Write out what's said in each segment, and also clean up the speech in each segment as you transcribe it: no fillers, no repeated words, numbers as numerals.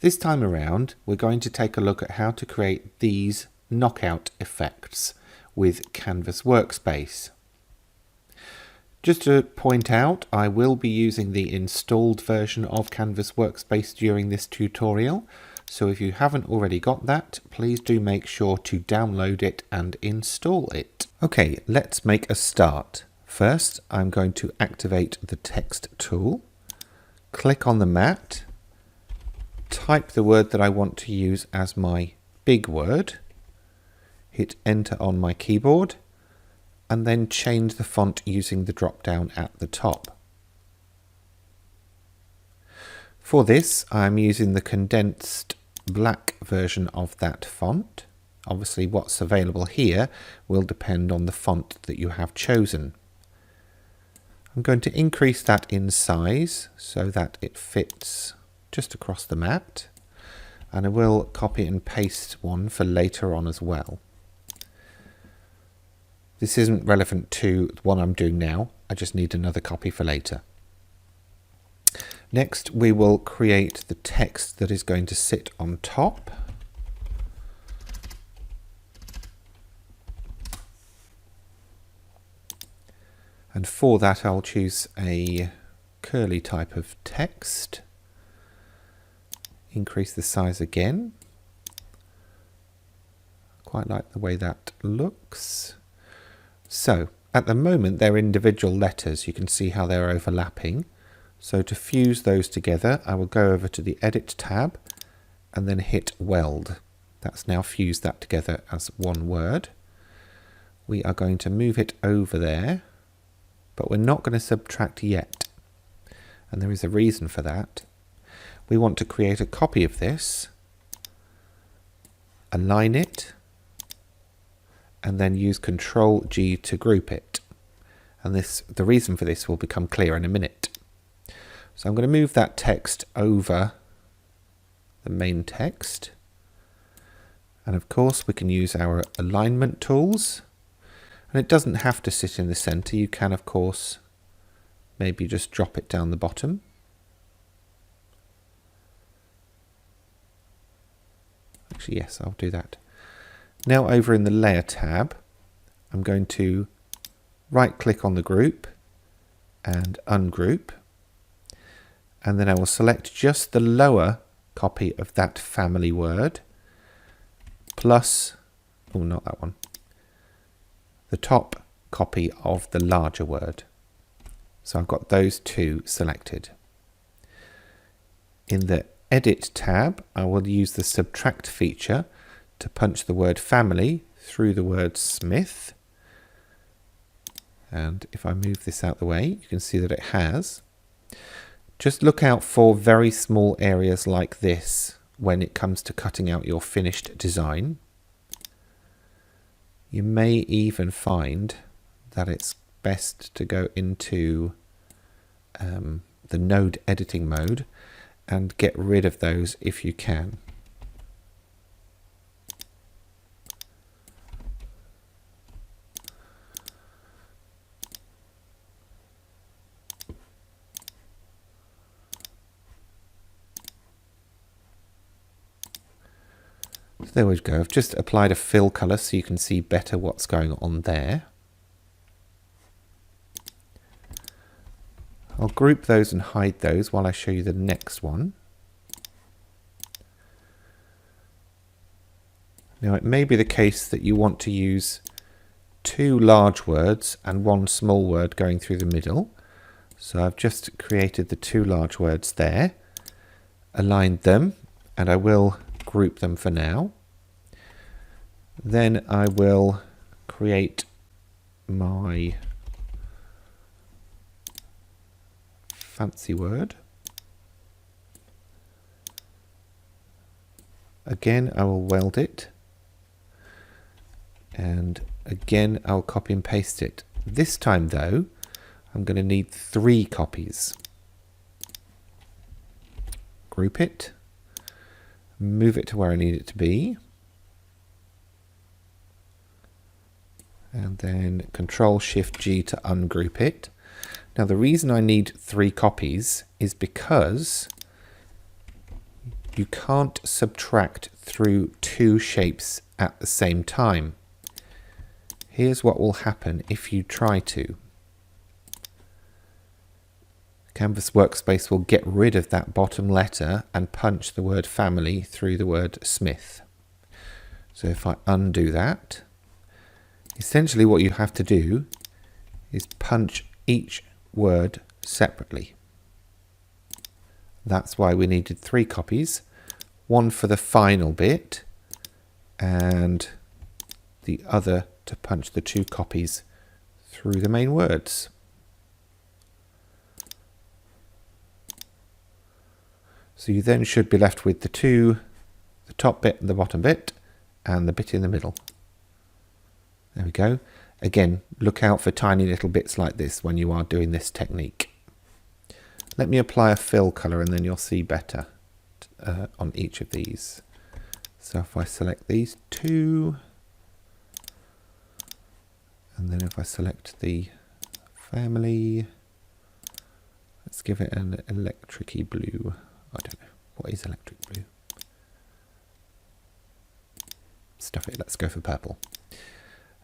This time around, we're going to take a look at how to create these knockout effects with Canvas Workspace. Just to point out, I will be using the installed version of Canvas Workspace during this tutorial, so if you haven't already got that, please do make sure to download it and install it. Okay, let's make a start. First, I'm going to activate the text tool, click on the mat, type the word that I want to use as my big word, hit enter on my keyboard, and then change the font using the drop down at the top. For this, I'm using the condensed black version of that font. Obviously, what's available here will depend on the font that you have chosen. I'm going to increase that in size so that it fits just across the mat, and I will copy and paste one for later on as well. This isn't relevant to the one I'm doing now, I just need another copy for later. Next, we will create the text that is going to sit on top. And for that, I'll choose a curly type of text. Increase the size again. Quite like the way that looks. So, at the moment, they're individual letters. You can see how they're overlapping. So to fuse those together, I will go over to the Edit tab and then hit Weld. That's now fused that together as one word. We are going to move it over there, but we're not going to subtract yet. And there is a reason for that. We want to create a copy of this, align it, and then use Ctrl G to group it. And the reason for this will become clear in a minute. So I'm going to move that text over the main text. And of course we can use our alignment tools. And it doesn't have to sit in the center. You can of course maybe just drop it down the bottom. Actually, yes, I'll do that. Now over in the Layer tab, I'm going to right click on the group and ungroup. And then I will select just the lower copy of that family word plus, oh, not that one, the top copy of the larger word. So I've got those two selected. In the Edit tab, I will use the subtract feature to punch the word family through the word Smith. And if I move this out the way, you can see that it has. Just look out for very small areas like this when it comes to cutting out your finished design. You may even find that it's best to go into the node editing mode and get rid of those if you can. So there we go. I've just applied a fill color so you can see better what's going on there. I'll group those and hide those while I show you the next one. Now it may be the case that you want to use two large words and one small word going through the middle. So I've just created the two large words there, aligned them, and I will group them for now. Then I will create my fancy word. Again, I will weld it. And again, I'll copy and paste it. This time though, I'm going to need 3 copies. Group it. Move it to where I need it to be. And then Control Shift G to ungroup it. Now the reason I need 3 copies is because you can't subtract through two shapes at the same time. Here's what will happen if you try to. Canvas Workspace will get rid of that bottom letter and punch the word family through the word Smith. So if I undo that, essentially what you have to do is punch each word separately. That's why we needed 3 copies, one for the final bit and the other to punch the 2 copies through the main words. So you then should be left with the top bit and the bottom bit, and the bit in the middle. There we go. Again, look out for tiny little bits like this when you are doing this technique. Let me apply a fill colour and then you'll see better on each of these. So if I select these 2, and then if I select the family, let's give it an electric-y blue. I don't know. What is electric blue? Stuff it. Let's go for purple.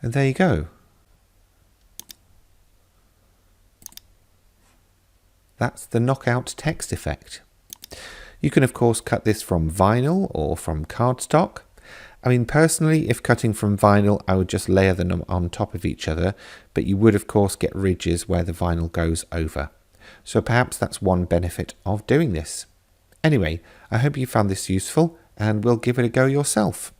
And there you go. That's the knockout text effect. You can of course cut this from vinyl or from cardstock. I mean, personally, if cutting from vinyl, I would just layer them on top of each other, but you would of course get ridges where the vinyl goes over. So perhaps that's one benefit of doing this. Anyway, I hope you found this useful and will give it a go yourself.